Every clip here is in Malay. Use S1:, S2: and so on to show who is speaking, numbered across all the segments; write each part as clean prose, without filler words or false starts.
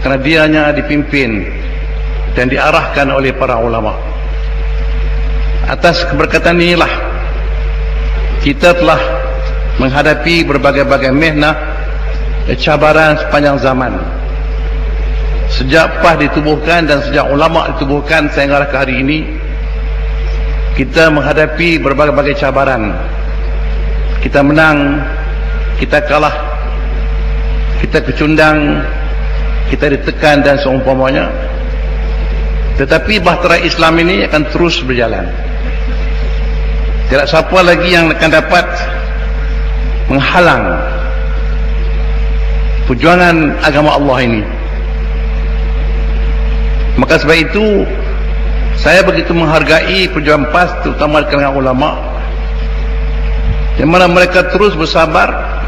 S1: kerana dianya dipimpin dan diarahkan oleh para ulama. Atas keberkatan inilah kita telah menghadapi berbagai-bagai mihnah, cabaran sepanjang zaman. Sejak PAH ditubuhkan dan sejak ulama ditubuhkan sehingga ke hari ini, kita menghadapi berbagai-bagai cabaran. Kita menang, kita kalah, kita kecundang, kita ditekan dan seumpamanya. Tetapi bahtera Islam ini akan terus berjalan. Tidak siapa lagi yang akan dapat menghalang perjuangan agama Allah ini. Maka sebab itu saya begitu menghargai perjuangan PAS, terutama di kalangan ulama, yang mana mereka terus bersabar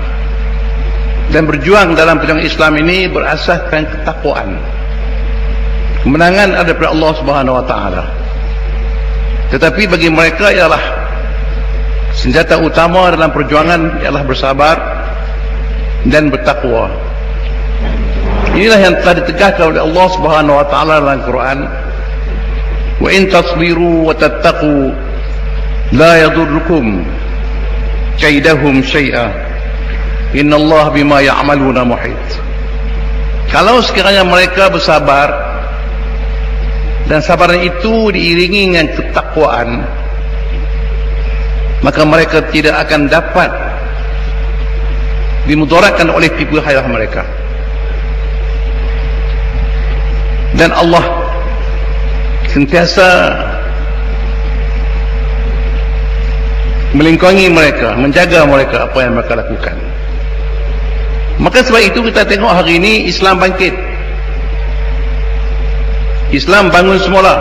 S1: dan berjuang dalam perjuangan Islam ini berasaskan ketakwaan. Kemenangan ada pada Allah Subhanahu Wa Taala. Tetapi bagi mereka ialah senjata utama dalam perjuangan ialah bersabar dan bertakwa. Inilah yang telah ditegaskan oleh Allah Subhanahu Wa Taala dalam Quran. Wa in tasbiru wa tattaqu la yadurrukum kaidahum syai'a innallaha bima ya'maluna muhit. Kalau sekiranya mereka bersabar dan sabaran itu diiringi dengan ketakwaan, maka mereka tidak akan dapat dimudaratkan oleh tipu daya mereka. Dan Allah sentiasa melingkungi mereka, menjaga mereka apa yang mereka lakukan. Maka sebab itu kita tengok hari ini Islam bangkit, Islam bangun semula.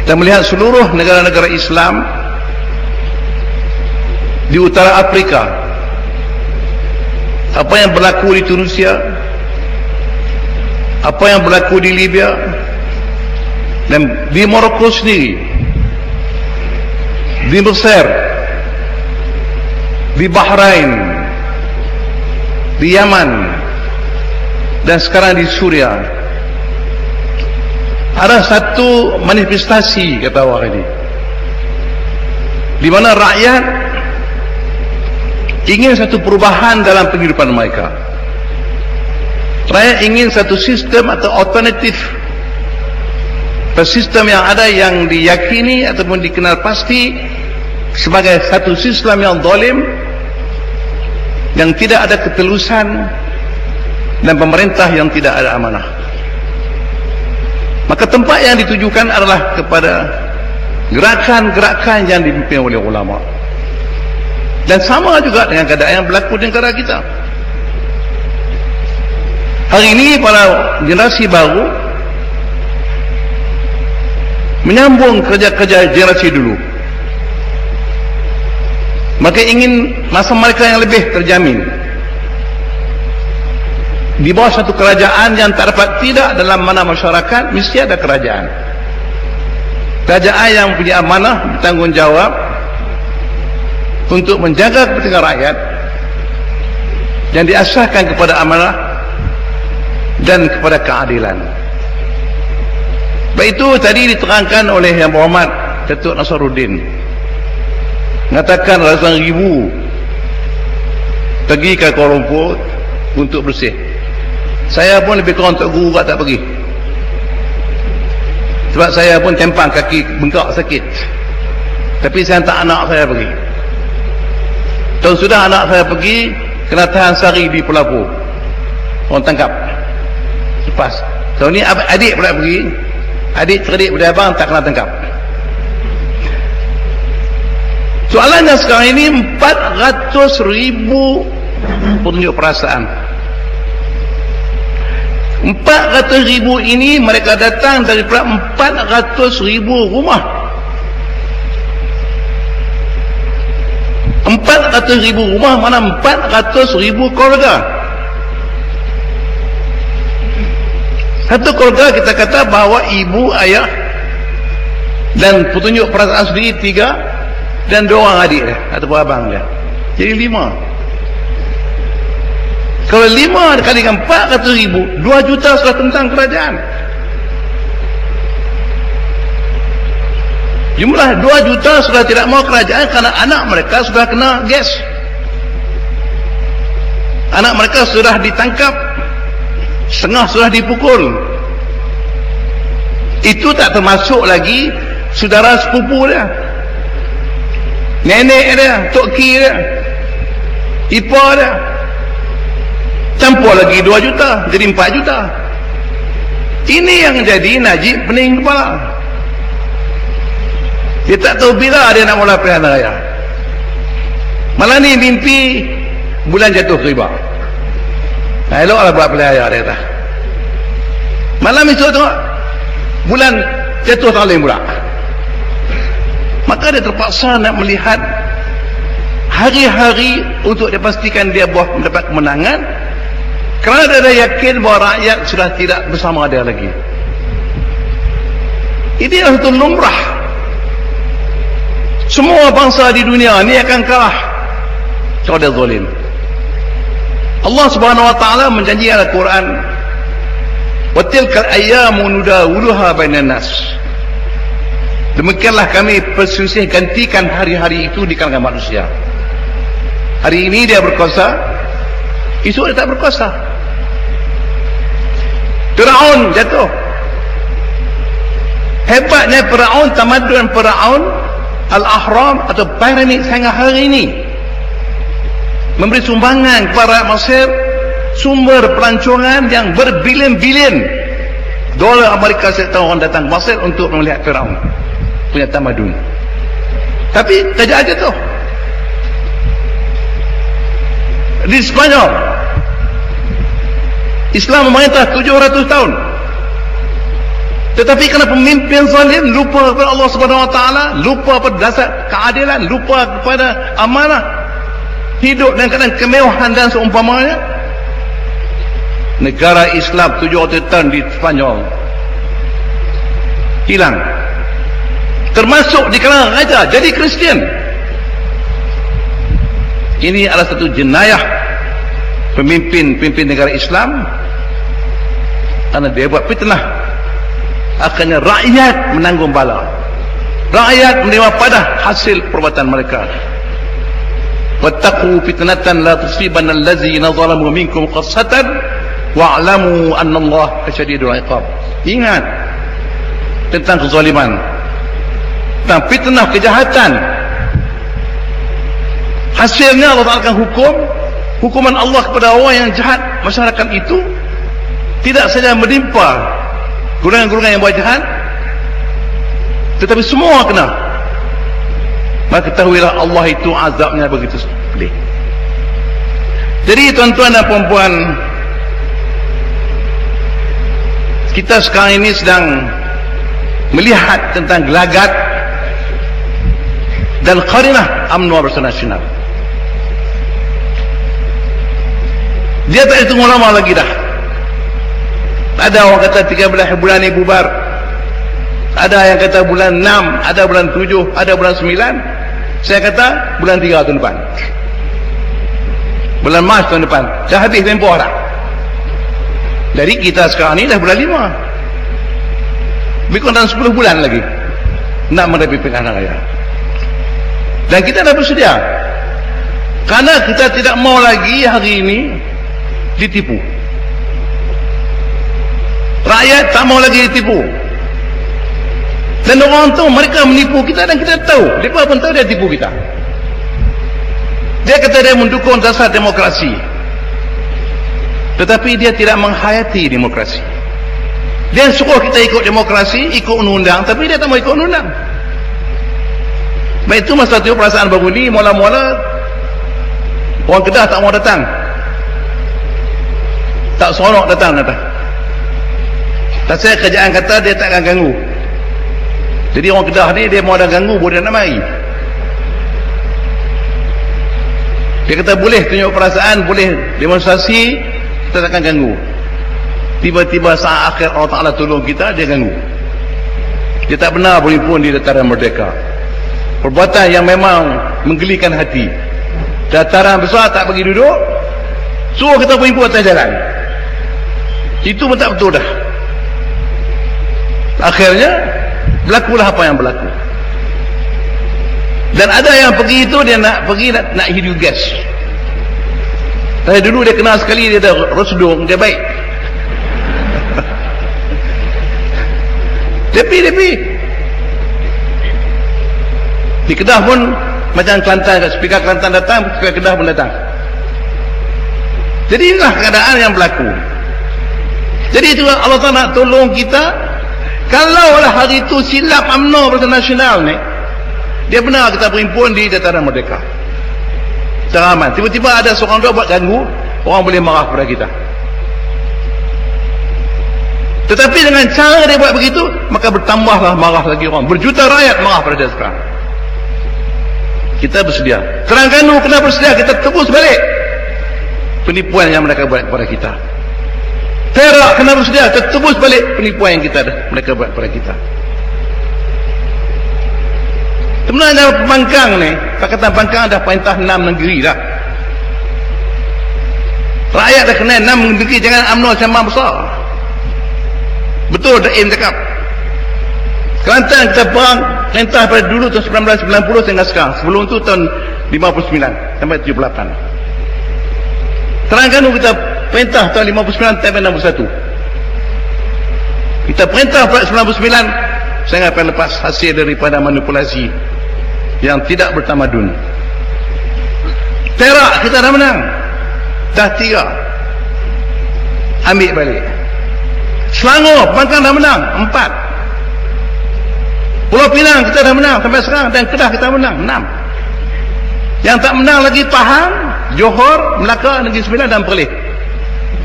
S1: Kita melihat seluruh negara-negara Islam di utara Afrika, apa yang berlaku di Tunisia, apa yang berlaku di Libya dan di Morocco sendiri, di Mesir, di Bahrain, di Yaman, dan sekarang di Suria. Ada satu manifestasi, kata orang ini, di mana rakyat ingin satu perubahan dalam kehidupan mereka. Rakyat ingin satu sistem atau alternatif, sistem yang ada yang diyakini ataupun dikenal pasti sebagai satu sistem yang zalim, yang tidak ada ketelusan, dan pemerintah yang tidak ada amanah. Maka tempat yang ditujukan adalah kepada gerakan-gerakan yang dipimpin oleh ulama. Dan sama juga dengan keadaan yang berlaku di negara kita. Hari ini para generasi baru menyambung kerja-kerja generasi dulu. Mereka ingin masa mereka yang lebih terjamin di bawah satu kerajaan yang tak dapat tidak dalam mana masyarakat. Mesti ada kerajaan yang punya amanah, bertanggungjawab untuk menjaga kepentingan rakyat, yang diasaskan kepada amanah dan kepada keadilan. Baik itu tadi diterangkan oleh Yang Berhormat Datuk Nasaruddin, mengatakan ratusan ribu pergi ke Kuala Lumpur untuk bersih. Saya pun lebih kurang tak guru tak pergi, sebab saya pun tempang kaki bengkak sakit. Tapi saya hantar anak saya pergi. Tahun sudah anak saya pergi, kena tahan sehari di Pelabuh, orang tangkap. Lepas tahun ni adik pula pergi, adik teradik pada abang tak kena tangkap. Soalannya sekarang ini 400,000 petunjuk perasaan. 400,000 ini mereka datang daripada 400,000 rumah. 400,000 rumah, mana 400,000 keluarga. Satu keluarga kita kata bahawa ibu, ayah dan petunjuk perasaan sendiri 3, dan 2 orang adik dia ataupun abang dia, jadi 5. Kalau 5 kali dengan 400,000, 2 juta sudah tentang kerajaan. Jumlah 2 juta sudah tidak mau kerajaan kerana anak mereka sudah kena gas. Anak mereka sudah ditangkap, setengah sudah dipukul. Itu tak termasuk lagi saudara sepupu dia, nenek dia, tok ki dia, ipar dia. Campur lagi 2 juta, jadi 4 juta. Ini yang jadi Najib pening kepala. Dia tak tahu bila dia nak mula pilihan raya. Malah ni mimpi bulan jatuh riba. Nah, eloklah buat pilihan raya dia kata. Malam esok tengok bulan jatuh tak boleh pula. Maka dia terpaksa nak melihat hari-hari untuk dia pastikan dia mendapat kemenangan, kerana dia dah yakin bahawa rakyat sudah tidak bersama dia lagi. Ini adalah satu lumrah. Semua bangsa di dunia ini akan kalah kalau dia zalim. Allah Subhanahu wa taala menjanji dalam Al-Quran, "Wa tilkal ayyamu nudawuluha bainan nas." Demikianlah kami perselisih gantikan hari-hari itu di kalangan manusia. Hari ini dia berkuasa, esok dia tak berkuasa. Firaun jatuh. Hebatnya Firaun, tamadun Firaun, Al-Ahram atau piramid sehingga hari ini memberi sumbangan kepada Mesir sumber pelancongan yang berbilion-bilion dolar Amerika setiap orang datang Mesir untuk melihat Firaun punya tamadun. Tapi tak ada tu. Di Spanyol Islam memerintah 700 tahun, tetapi kerana pemimpin zalim, lupa kepada Allah Subhanahu wa taala, lupa pada dasar keadilan, lupa kepada amanah, hidup dengan keadaan kemewahan dan seumpamanya, negara Islam 700 tahun di Spanyol hilang, termasuk di kalangan raja jadi Kristian. Ini adalah satu jenayah pemimpin negara Islam, kerana dia buat fitnah. Akhirnya rakyat menanggung bala, rakyat menerima pada hasil perbuatan mereka. Wattaqu fitnatan la tusibanna allazina zalamu minkum khassatan wa'lamu annallaha syadidul iqab. Ingat tentang kezaliman, tentang fitnah, kejahatan. Hasilnya Allah Ta'ala akan hukuman Allah kepada orang yang jahat. Masyarakat itu tidak saja menimpa golongan-golongan yang buat jahat, tetapi semua kena. Maka ketahuilah Allah itu azabnya begitu pedih. Jadi tuan-tuan dan puan-puan, kita sekarang ini sedang melihat tentang gelagat dan qarinah UMNO Barisan Nasional. Dia tak ditunggu lama lagi dah. Ada orang kata 13 bulan ini bubar, ada yang kata bulan 6, ada bulan 7, ada bulan 9. Saya kata bulan 3 tahun depan, bulan Mac tahun depan. Dah habis tempoh dah. Dari kita sekarang ni dah bulan 5, lebih kurang dalam 10 bulan lagi nak menepi pilihan raya. Dan kita dah bersedia, kerana kita tidak mau lagi hari ini ditipu. Rakyat tak mau lagi ditipu. Dan orang tu mereka menipu kita dan kita tahu. Mereka pun tahu dia tipu kita. Dia kata dia mendukung dasar demokrasi, tetapi dia tidak menghayati demokrasi. Dia suruh kita ikut demokrasi, ikut undang-undang, tapi dia tak mau ikut undang-undang. Baik, itu masa tu perasaan baru ni. Mula-mula orang Kedah tak mau datang, tak seronok datang kata. Tak, saya kerjaan kata dia tak akan ganggu. Jadi orang Kedah ni dia mau ada ganggu boleh nak mari. Dia kata boleh tunjuk perasaan, boleh demonstrasi, kita tak akan ganggu. Tiba-tiba saat akhir Allah Ta'ala tolong kita, dia ganggu. Dia tak benar boleh pun di dataran merdeka. Perbuatan yang memang menggelikan hati. Dataran besar tak bagi duduk, Suruh kita berimpun atas jalan. Itu pun tak betul dah. Akhirnya berlakulah apa yang berlaku. Dan ada yang pergi itu dia nak pergi nak hidu gas. Tapi dulu dia kenal sekali, dia ada rosdong, dia baik. Tapi di Kedah pun macam Kelantan, speaker Kelantan datang, speaker Kedah pun datang. Jadi inilah keadaan yang berlaku. Jadi itu Allah Ta'ala nak tolong kita. Kalaulah hari itu silap UMNO Barisan Nasional ni, dia benar kita berimpun di Dataran Merdeka secara aman, tiba-tiba ada seorang dua buat ganggu, orang boleh marah kepada kita. Tetapi dengan cara dia buat begitu, maka bertambahlah marah lagi orang. Berjuta rakyat marah pada dia sekarang. Kita bersedia. Terengganu kena bersedia, kita tebus balik penipuan yang mereka buat kepada kita. Perak kena bersedia, kita tebus balik penipuan yang mereka buat kepada kita. Sebenarnya Pembangkang ni, Pakatan Pembangkang dah perintah 6 negeri dah. Rakyat dah kena 6 negeri, jangan UMNO sembang besar. Betul Daim cakap. Kelantan kita perang perintah pada dulu tahun 1990 sehingga sekarang. Sebelum tu tahun 59 sampai 78. Terengganu kita perintah tahun 59 sampai 61. Kita perintah pada 99 sehingga lepas hasil daripada manipulasi yang tidak bertamadun. Perak kita dah menang. Dah 3. Ambil balik. Selangor, Pembangkang dah menang 4. Pulau Pinang kita dah menang sampai sekarang, dan Kedah kita menang 6. Yang tak menang lagi Pahang, Johor, Melaka, Negeri Sembilan dan Perlis.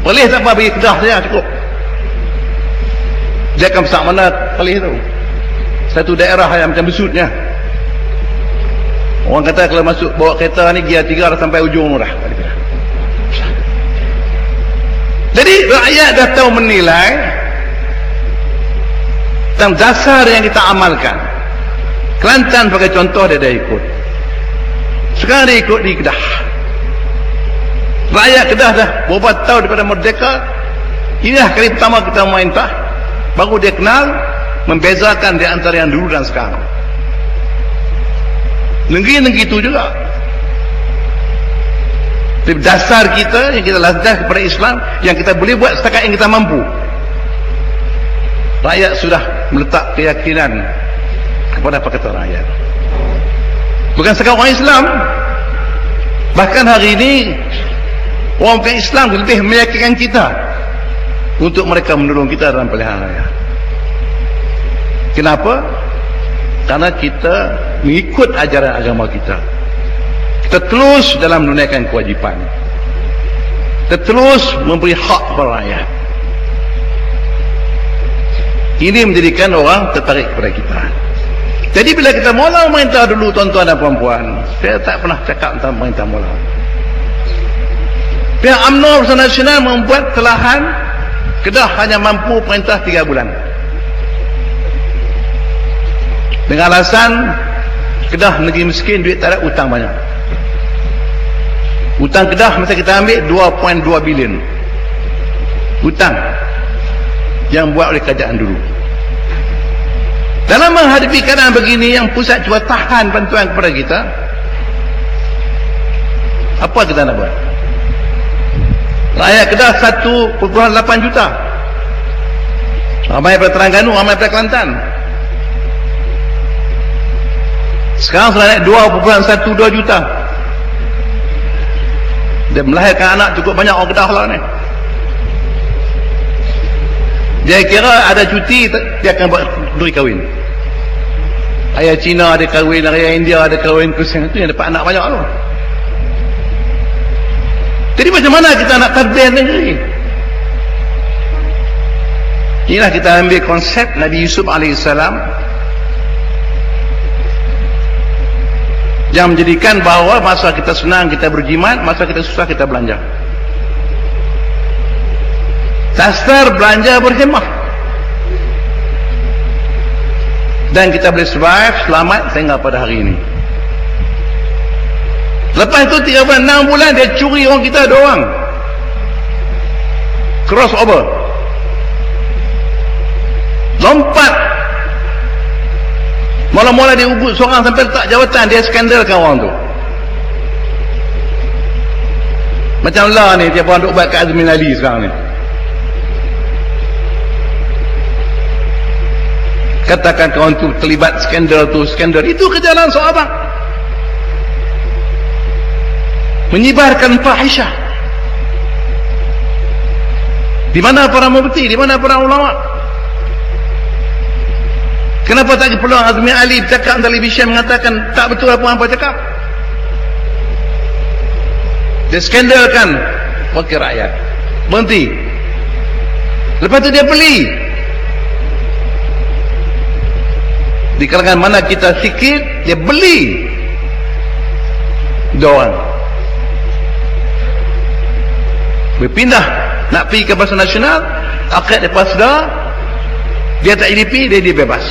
S1: Perlis tak apa, bagi Kedah saja cukup. Dia akan besar mana Perlis tu? Satu daerah yang macam besutnya. Orang kata kalau masuk bawa kereta ni gear 3 dah sampai ujung dah. Jadi rakyat dah tahu menilai tentang dasar yang kita amalkan. Kelantan sebagai contoh dia dah ikut. Sekarang dia ikut di Kedah. Rakyat Kedah dah beberapa tahun daripada merdeka. Inilah kali pertama kita merintah. Baru dia kenal membezakan di antara yang dulu dan sekarang. Negeri-negeri itu juga. Tapi dasar kita yang kita lazdah kepada Islam, yang kita boleh buat setakat yang kita mampu. Rakyat sudah meletak keyakinan kepada Pakatan Rakyat. Bukan setakat orang Islam, bahkan hari ini orang bukan Islam lebih meyakinkan kita untuk mereka menolong kita dalam pilihan raya. Kenapa? Karena kita mengikut ajaran agama kita. Kita terus dalam menunaikan kewajipan. Kita terus memberi hak kepada rakyat. Ini menjadikan orang tertarik kepada kita. Jadi bila kita mula memerintah dulu, tuan-tuan dan puan-puan, saya tak pernah cakap tentang pemerintah mula. Pihak UMNO Barisan Nasional membuat telahan Kedah hanya mampu perintah 3 bulan. Dengan alasan Kedah negeri miskin, duit tak ada, hutang banyak. Hutang Kedah masa kita ambil 2.2 bilion hutang yang buat oleh kerajaan dulu. Dalam menghadapi keadaan begini yang pusat cuba tahan bantuan kepada kita, apa kita nak buat? Rakyat Kedah 1.8 juta. Ramai pada Terengganu, ramai pada Kelantan. Sekarang sudah naik 2.12 juta. Dia melahirkan anak cukup banyak orang Kedah lah ni. Dia kira ada cuti, dia akan buat duri kahwin. Ayah Cina ada kahwin, ayah India ada kahwin, Kristian itu yang dapat anak banyak tu. Jadi macam mana kita nak tadbir negeri? Inilah kita ambil konsep Nabi Yusuf AS yang menjadikan bahawa masa kita senang kita berjimat, masa kita susah kita belanja. Dasar belanja berhemah, dan kita boleh survive selamat sehingga pada hari ini. Lepas itu 3 bulan, 6 bulan dia curi orang kita 2 orang. crossover, lompat. Mula-mula dia ubut seorang sampai letak jawatan, dia skandalkan orang tu. Macam lah ni, tiap orang duk buat kat Azmin Ali sekarang ni. Katakan kawan tu terlibat skandal tu, skandal. Itu kejalan sahabat. Menyebarkan fahisyah. Di mana para mufti, di mana para ulama? Kenapa tak peluang Azmi Ali bercakap dalam televisyen mengatakan tak betul apa-apa cakap? Dia skandalkan wakil rakyat. Berhenti. Lepas tu dia beli. Di kalangan mana kita sikit, dia beli. Doang. Berpindah nak pergi ke Bahasa Nasional, akad lepas dah, dia tak IDP, dia bebas.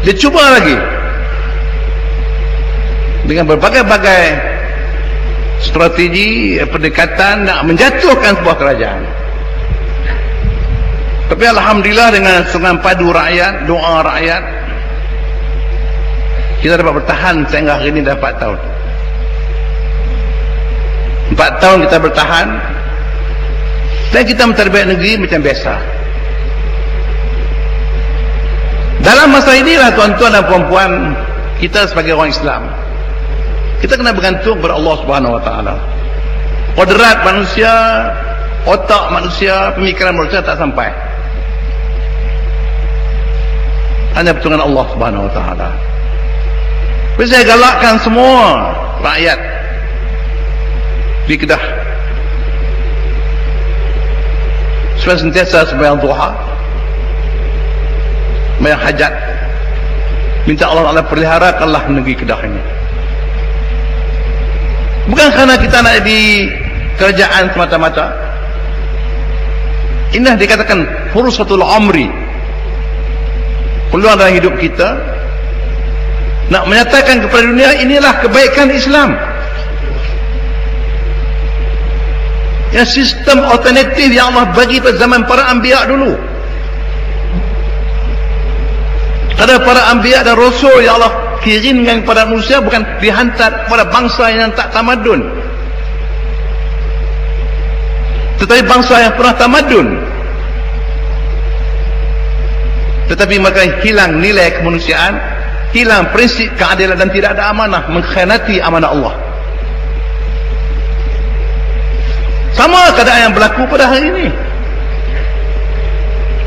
S1: Dia cuba lagi dengan berbagai-bagai strategi pendekatan nak menjatuhkan sebuah kerajaan. Tapi alhamdulillah dengan sokongan padu rakyat, doa rakyat, kita dapat bertahan sehingga hari ini dah 4 tahun. 4 tahun kita bertahan dan kita mentadbir negeri macam biasa. Dalam masa inilah tuan-tuan dan puan-puan, kita sebagai orang Islam, kita kena bergantung kepada Allah Subhanahu Wa Taala. Kodrat manusia, otak manusia, pemikiran manusia tak sampai. Hanya pertolongan Allah Subhanahu Wa Taala. Saya galakkan semua rakyat di Kedah supaya sentiasa sembahyang duha, sembahyang hajat, minta Allah Taala peliharakanlah negeri Kedah ini. Bukan kerana kita nak di kerajaan semata-mata. Inilah dikatakan fursatul umri, peluang dalam hidup kita nak menyatakan kepada dunia inilah kebaikan Islam. Yang sistem alternatif yang Allah bagi pada zaman para anbiya dulu. Ada para anbiya dan rasul yang Allah kirimkan kepada manusia, bukan dihantar kepada bangsa yang tak tamadun, tetapi bangsa yang pernah tamadun, tetapi mereka hilang nilai kemanusiaan, hilang prinsip keadilan dan tidak ada amanah, mengkhianati amanah Allah. Sama keadaan yang berlaku pada hari ini.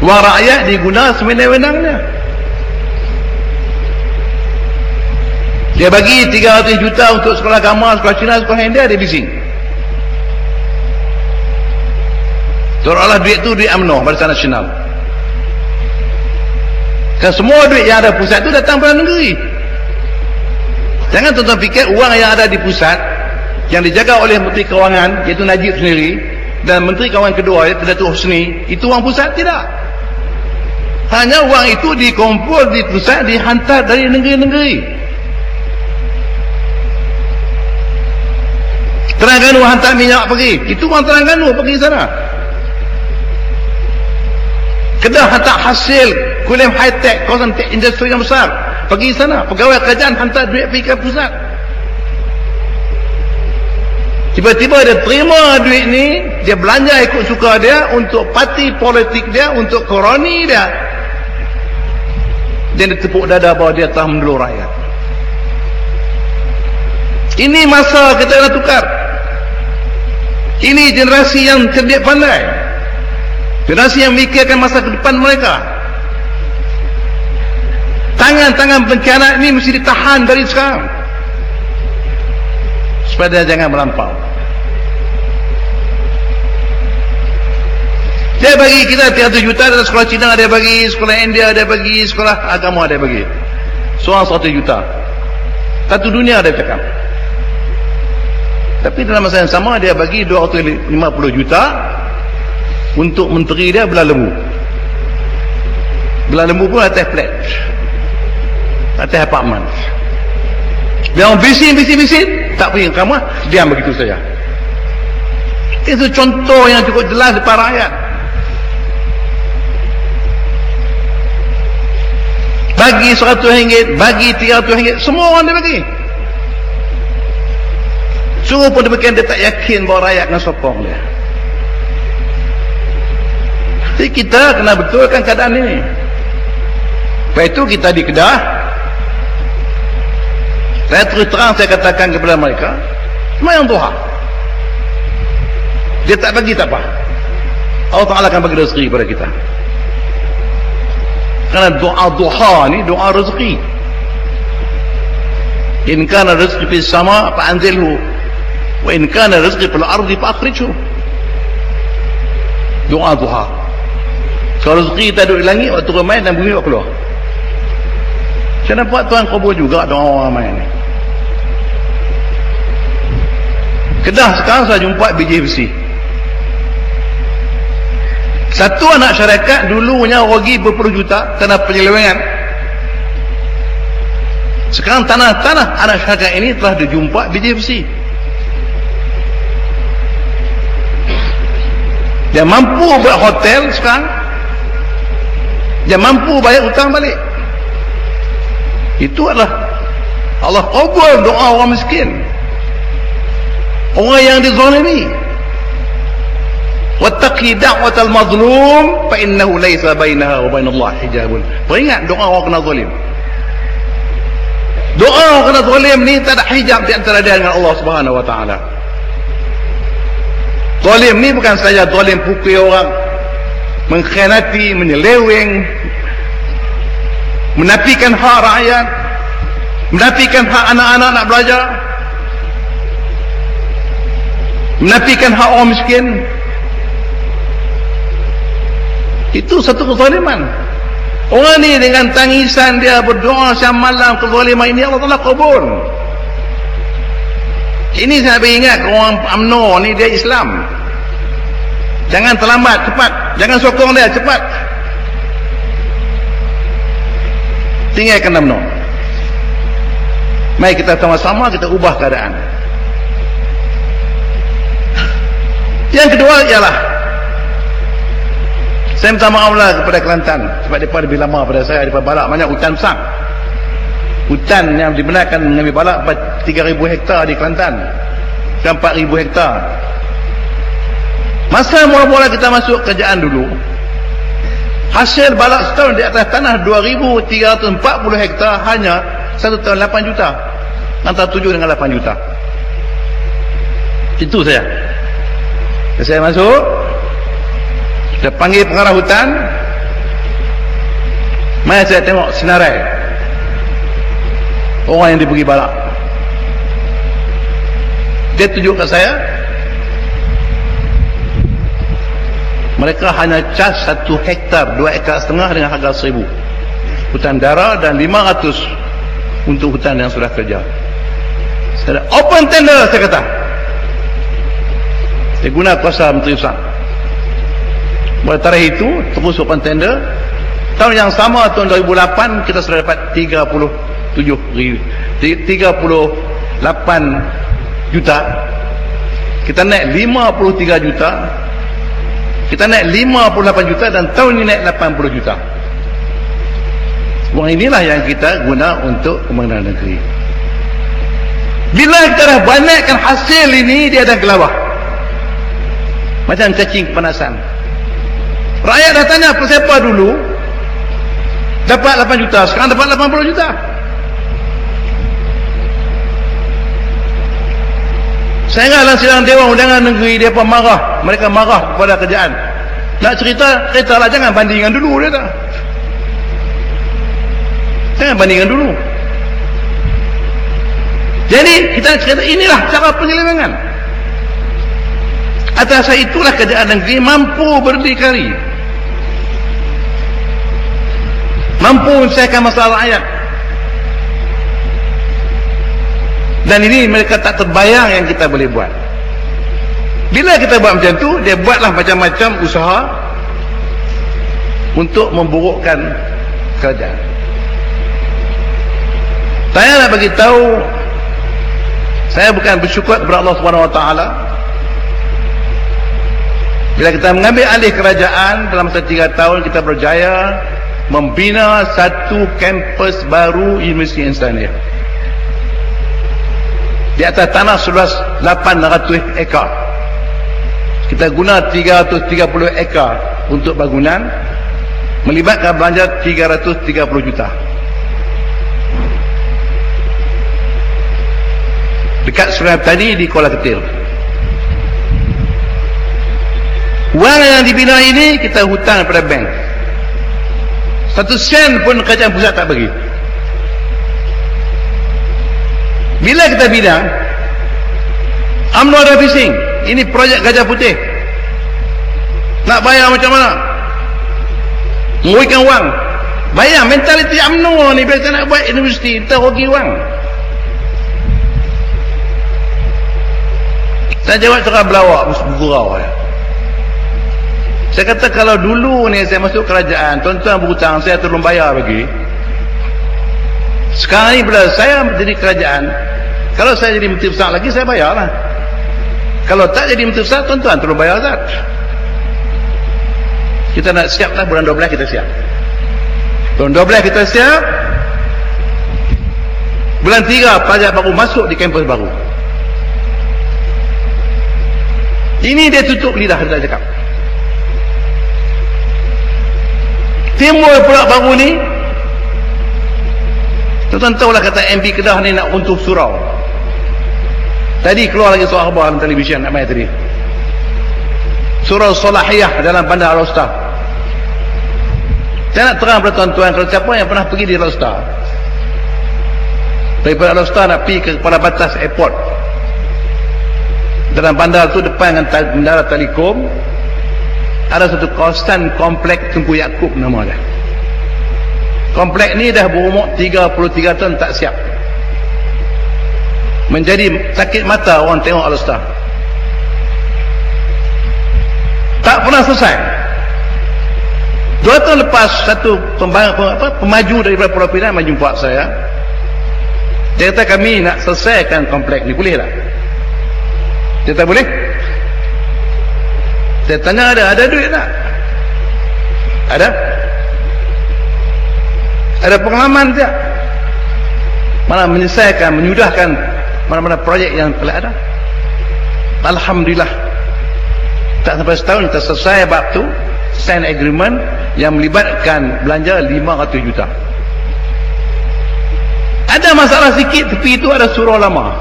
S1: Wang rakyat diguna sewenang-wenangnya. Dia bagi 300 juta untuk sekolah agama, sekolah Cina, sekolah India, dia bising. Seolah-olah duit tu duit UMNO, Barisan Nasional. Kan semua duit yang ada pusat tu datang pada negeri. Jangan tuan-tuan fikir uang yang ada di pusat, yang dijaga oleh Menteri Kewangan, iaitu Najib sendiri, dan Menteri Kewangan kedua, iaitu Datuk Husni, itu uang pusat, tidak. Hanya uang itu dikumpul di pusat, dihantar dari negeri-negeri. Terengganu hantar minyak pergi, itu orang Terengganu pergi sana. Kedah hantar hasil kuliah high-tech, kawasan industri yang besar, pergi sana. Pegawai kerajaan hantar duit pergi ke pusat. Tiba-tiba dia terima duit ni, dia belanja ikut suka dia, untuk parti politik dia, untuk koroni dia. Dia tepuk dada bahawa dia telah mendulur rakyat. Ini masa kita nak tukar. Ini generasi yang cerdik pandai, generasi yang memikirkan masa ke depan mereka. Tangan-tangan pengkhianat ini mesti ditahan dari sekarang, supaya dia jangan melampau. Dia bagi kita 300 juta dari sekolah Cina, dia bagi sekolah India, dia bagi sekolah agama, dia bagi seorang 100 juta. Satu dunia dia cakap. Tapi dalam masa yang sama dia bagi 250 juta untuk menteri dia belah lembu. Belah lembu pun atas flat, atas apartmen. Dia orang bising, tak pergi ke kamar, diam begitu saja. Itu contoh yang cukup jelas depan rakyat. Bagi RM100, bagi RM300, semua orang dia bagi. Sungguh pun demikian, dia tak yakin bahawa rakyat akan sokong dia. Jadi kita kena betulkan keadaan ini. Lepas itu kita di Kedah, saya terus terang saya katakan kepada mereka, sembahyang duha. Dia tak bagi tak apa, Allah Ta'ala akan bagi rezeki kepada kita. Karena doa duha ni doa rezeki. In kana rizqi fis sama fa'anzilhu, wa in kana rizqi fil ardi fa'akhrijhu. Doa duha. Kalau rezeki kita duduk di langit, waktu ramai dan bumi waktu keluar. Saya nampak Tuhan kabul juga doa orang ramai ni. Kedah sekarang saya jumpa biji besi. Satu anak syarikat dulunya rugi berpuluh juta tanah penyelewengan. Sekarang tanah-tanah anak syarikat ini telah dijumpa biji besi. Dia mampu buat hotel sekarang. Dia mampu bayar hutang balik. Itu adalah Allah kabul doa orang miskin, orang yang dizalimi. Wattaqi da'watal mazlum fa innahu laysa bainaha wa bainallahi hijabun. Peringat doa orang kena zalim. Doa orang kena zalim ni tak ada hijab di antara dia dengan Allah Subhanahu wa taala. Zalim ni bukan saja zalim pukul orang, mengkhianati, menyeleweng, menafikan hak rakyat, menafikan hak anak-anak nak belajar, menafikan hak orang miskin. Itu satu kezaliman. Orang ni dengan tangisan dia berdoa siang malam, kezaliman ini Allah Ta'ala kabul. Ini saya ingat orang UMNO ni dia Islam. Jangan terlambat, cepat. Jangan sokong dia, cepat. Tinggalkan UMNO. Mari kita sama-sama kita ubah keadaan. Yang kedua ialah, saya minta maaflah kepada Kelantan sebab mereka lebih lama pada saya. Mereka balak banyak hutan besar. Hutan yang dibenarkan mengambil balak 3,000 hektar di Kelantan, 4,000 hektar. Masa mula-mula kita masuk kerajaan dulu, hasil balak setahun di atas tanah 2,340 hektar hanya 1 tahun 8 juta, antara 7 dengan 8 juta. Itu saya. Saya masuk, saya panggil pengarah hutan, mari saya tengok senarai orang yang diberi balak. Dia tunjuk kat saya, mereka hanya cas 1 hektar, 2,5 ekar dengan harga 1,000 hutan dara dan 500 untuk hutan yang sudah kerja. Saya open tender, saya kata. Saya guna kuasa Menteri Besar. Pada tarikh itu terus open tender. Tahun yang sama, tahun 2008, kita sudah dapat 38 juta. Kita naik 53 juta. Kita naik 58 juta dan tahun ini naik 80 juta. Uang inilah yang kita guna untuk pembangunan negeri. Bila kita dah banyakkan hasil ini, dia dah gelabah. Macam cacing kepanasan. Rakyat dah tanya, siapa dulu dapat 8 juta, sekarang dapat 80 juta. Sehingga dalam sidang Dewan Undangan Negeri, dia pun marah. Mereka marah kepada kerajaan. Nak cerita lah, jangan bandingkan dulu, dia tak. Jangan bandingkan dulu. Jadi kita cerita, inilah cara penyelewengan. Atas itulah kerajaan negeri mampu berdikari, mampu menyelesaikan masalah rakyat. Dan ini mereka tak terbayang yang kita boleh buat. Bila kita buat macam tu, dia buatlah macam-macam usaha untuk memburukkan kerajaan. Saya nak bagi tahu, saya bukan bersyukur kepada Allah Subhanahu Wa Taala Bila kita mengambil alih kerajaan, dalam masa 3 tahun kita berjaya membina satu kampus baru Universiti Insania di atas tanah seluas 800 ekar. Kita guna 330 ekar untuk bangunan, melibatkan belanja 330 juta. Dekat Sungai Petani di Kuala Ketil. Wang yang dibina ini kita hutang kepada bank. 1 sen pun kerajaan pusat tak bagi. Bila kita bina, UMNO ada bising, ini projek Gajah Putih, nak bayar macam mana? Menguikan wang. Bayar mentaliti UMNO ni. Bila kita nak buat universiti, kita rugi wang. Saya jawab cara belawak, bergurau. Saya kata kalau dulu ni saya masuk kerajaan, tuan-tuan berhutang, saya tolong bayar bagi. Sekarang ni bila saya jadi kerajaan, kalau saya jadi menteri besar lagi, saya bayarlah. Kalau tak jadi menteri besar, tuan-tuan tolong bayar Zat. Kita nak siap lah, bulan 12 kita siap. Bulan 12 kita siap. Bulan 3 pelajar baru masuk di kampus baru. Ini dia tutup lidah, kita cakap. Timbul pula baru ni, tuan-tuan tahulah kata MB Kedah ni nak runtuh surau. Tadi keluar lagi soal khabar dalam televisyen apa tadi, surau Salahiyah dalam Bandar Al-Usta. Saya nak terang kepada tuan-tuan, kalau siapa yang pernah pergi di Al-Usta, daripada Al-Usta nak pergi ke kepala batas airport, dalam bandar tu depan dengan menara Telekom ada satu kawasan komplek Tunku Yaakob nama dia. Komplek ni dah berumur 33 tahun tak siap. Menjadi sakit mata orang tengok Al-Usta. Tak pernah selesai. 2 tahun lepas, satu pemaju daripada Pulau Pinang maju jumpa saya. Dia kata kami nak selesaikan komplek ni, boleh tak? Dia kata boleh. Saya tanya ada duit tak? Ada pengalaman tak? Mana menyelesaikan, menyudahkan mana-mana projek yang telah ada? Alhamdulillah. Tak sampai setahun kita selesai bab tu, sign agreement yang melibatkan belanja 500 juta. Ada masalah sikit, tepi itu ada surau lama.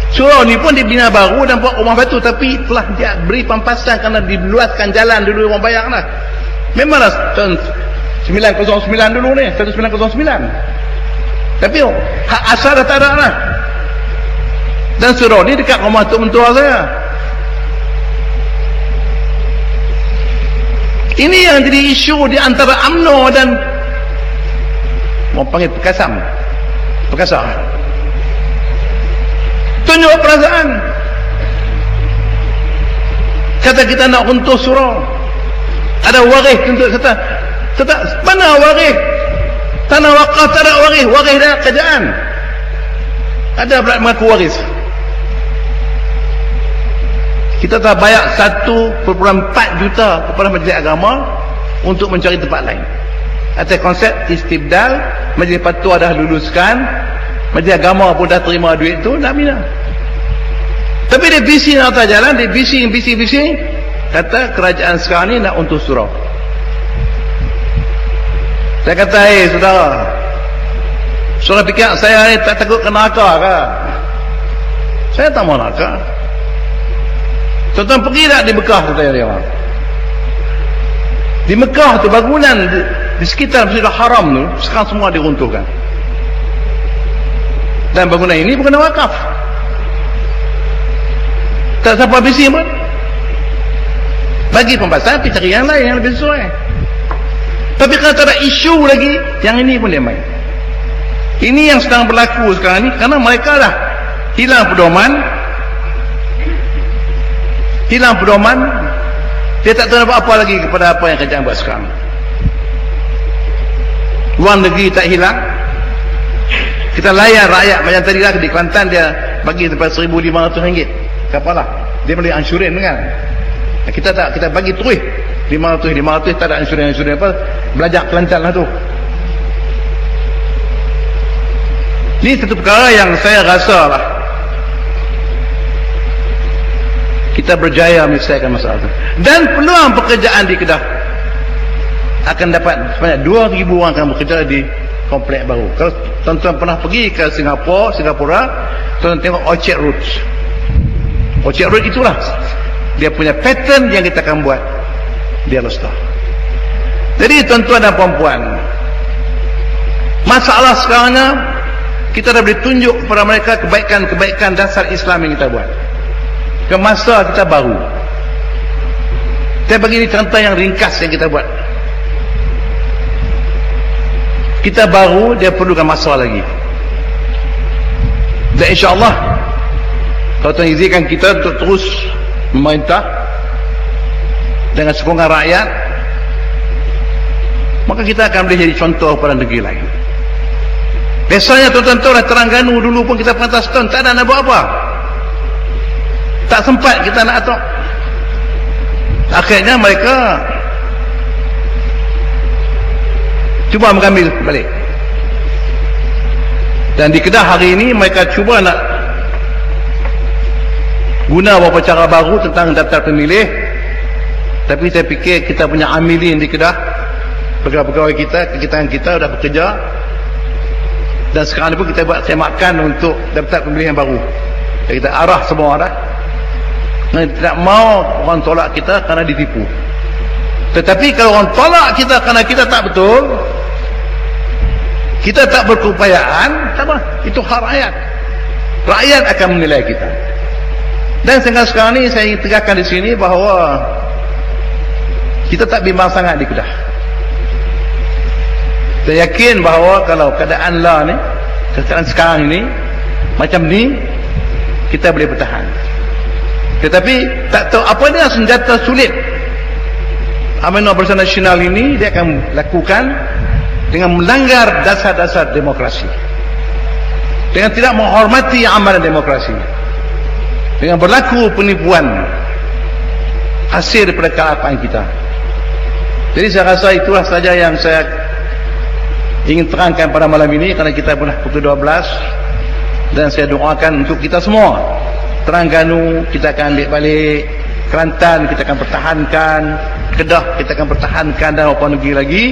S1: Surau ni pun dibina baru dan buat rumah batu, tapi telah dia beri pampasan kerana diluaskan jalan dulu orang bayar lah. Memanglah tahun 909 dulu ni, 1909. Tapi hak asal dah tak ada lah. Dan surau ni dekat rumah tok mentua saya. Ini yang jadi isu di antara UMNO dan mau panggil Perkasam. Tunjuk perasaan. Kata kita nak runtuh surau. Ada waris untuk kata mana waris? Tanah wakaf tak ada waris. Waris dah kerajaan. Ada pula mengaku waris. Kita telah bayar 1.4 juta kepada Majlis Agama untuk mencari tempat lain. Atas konsep istibdal, Majlis Fatwa dah luluskan, Majlis Agama pun dah terima duit tu, nak bina. Tapi dia bising atas jalan, dia bising. Kata kerajaan sekarang ni nak untuk surau. Saya kata, saudara fikir saya ni tak takut kena neraka ke? Saya tak mau neraka. Tuan-tuan pergi tak di Mekah tu tanya dia. Di Mekah tu bangunan di sekitar Masjidil Haram tu sekarang semua diruntuhkan. Dan bangunan ini bukan wakaf. Tak siapa bising pun. Bagi pembahasan, pergi cari yang lain yang lebih sesuai. Tapi kalau tak ada isu lagi, yang ini pun dia main. Ini yang sedang berlaku sekarang ni, kerana mereka dah hilang pedoman, dia tak tahu apa lagi kepada apa yang kerajaan buat sekarang. Wang negeri tak hilang. Kita layan rakyat macam tadi lah di Kelantan, dia bagi sampai RM1,500 kapalah. dia beli ansuran kan. Kita tak, kita bagi terus 500 tak ada ansuran apa, belajar Kelantan lah tu. Ini satu perkara yang saya rasa lah kita berjaya menyelesaikan masalah itu. Dan peluang pekerjaan di Kedah akan dapat sebanyak 2,000 orang akan bekerja di komplek baru. Kalau tuan-tuan pernah pergi ke Singapura, tuan-tuan tengok Orchard Road. Orchard Road itulah dia punya pattern yang kita akan buat di Alor-Setar. Jadi tuan-tuan dan puan-puan, masalah sekarangnya kita dah boleh tunjuk kepada mereka kebaikan-kebaikan dasar Islam yang kita buat. Ke masa kita baru. Saya bagi ini contoh yang ringkas yang kita buat. Kita baru, dia perlukan masa lagi. Dan insyaAllah kalau Tuhan izinkan kita untuk terus memerintah dengan sokongan rakyat, maka kita akan boleh jadi contoh kepada negeri lain. Biasanya tuan-tuan tahu lah, Terengganu dulu pun kita pernah setahun tak ada nak buat apa, tak sempat kita nak atok. Akhirnya mereka cuba mengambil balik. Dan di Kedah hari ini mereka cuba nak guna beberapa cara baru tentang daftar pemilih. Tapi saya fikir kita punya amilin di Kedah, pegawai-pegawai kita dah bekerja. Dan sekarang ni pun kita buat semakan untuk daftar pemilih yang baru. Jadi kita arah semua dah. Tidak mau orang tolak kita kerana ditipu. Tetapi kalau orang tolak kita kerana kita tak betul, kita tak berkeupayaan, tak apa, itu hak rakyat. Rakyat akan menilai kita. Dan sekarang ni saya ingin tegakkan di sini bahawa kita tak bimbang sangat di Kedah. Saya yakin bahawa kalau keadaan lah ni, keadaan sekarang ini macam ni, kita boleh bertahan. Tetapi tak tahu apa dia senjata sulit Amanah Bersama Nasional ini dia akan lakukan dengan melanggar dasar-dasar demokrasi, dengan tidak menghormati amalan demokrasi, dengan berlaku penipuan hasil daripada kealapan kita. Jadi saya rasa itulah saja yang saya ingin terangkan pada malam ini, kerana kita pernah pukul 12, dan saya doakan untuk kita semua. Terengganu kita akan ambil balik, Kelantan kita akan pertahankan, Kedah kita akan pertahankan, dan beberapa negeri lagi,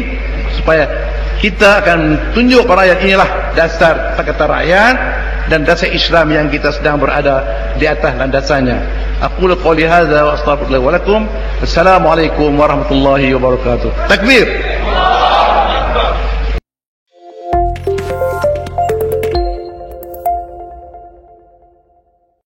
S1: supaya kita akan tunjuk kepada rakyat inilah dasar kata rakyat dan dasar Islam yang kita sedang berada di atas landasannya. Aqulu qouli hadza wa astaghfirullah wa lakum. Assalamualaikum warahmatullahi wabarakatuh. Takbir.